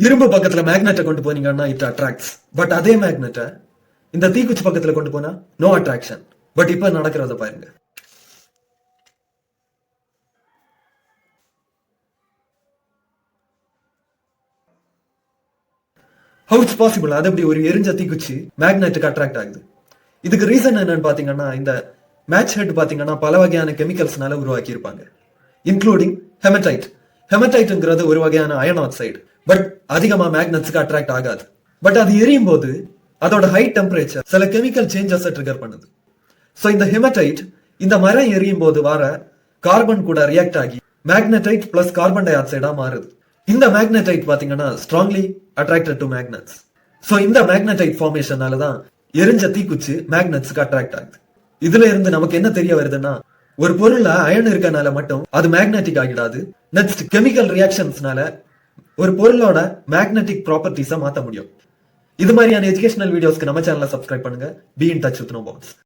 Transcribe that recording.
இரும்பு பக்கத்துல மேக்னெட்டை கொண்டு போனீங்கன்னா இட் அட்ராக்ட்ஸ். பட் அதே மேக்னெட்டை இந்த தீக்குச்சி பக்கத்துல கொண்டு போனா நோ அட்ராக்ஷன். பட் இப்ப நடக்கிறத பாருங்க. How it's possible? அது எப்படி ஒரு எரிஞ்ச தீக்குச்சி மேக்னெட்டுக்கு அட்ராக்ட் ஆகுது? இதுக்கு ரீசன் என்னன்னு பாத்தீங்கன்னா, இந்த மேட்ச் ஹெட் பாத்தீங்கன்னா பல வகையான கெமிக்கல்ஸ்னால உருவாக்கி இருப்பாங்க, இன்க்ளூடிங் ஹெமடைட். ஹெமடைட்ங்கிறது ஒரு வகையான அயன் ஆக்சைடு. பட் அதிகமா மேக்னெட்ஸ்க்கு அட்ராக்ட் ஆகாது. பட் அது எரியும் போது அதோட ஹை டெம்பரேச்சர் சில கெமிக்கல் சேஞ்சஸ் ட்ரிகர் பண்ணுது. சோ இந்த ஹெமடைட் இந்த மரம் எரியும் போது வர கார்பன் கூட ரியாக்ட் ஆகி மேக்னடைட் பிளஸ் கார்பன் டை ஆக்சைடா மாறுது. இந்த மேக்னடைட் பாத்தீங்கன்னா strongly attracted to magnets. So இந்த மேக்னடைட் ஃபார்மேஷனால தான் எரிஞ்ச தீக்குச்சி மேக்னெட்ஸ்க்கு அட்ராக்ட் ஆகுது. இதுல இருந்து நமக்கு என்ன தெரிய வருதுன்னா, ஒரு பொருள்ல அயன் இருக்கனால மட்டும் அது மேக்னெட்டிக் ஆகிடாது. நெக்ஸ்ட் கெமிக்கல் ரியாக்ஷன்ஸ்னால ஒரு பொருளோட மேக்னெட்டிக் ப்ராப்பர்ட்டிஸை மாத்த முடியும். இது மாதிரியான எஜுகேஷனல் வீடியோஸ்க்கு நம்ம சேனலை சப்ஸ்கிரைப் பண்ணுங்க. Be in touch with no pounds.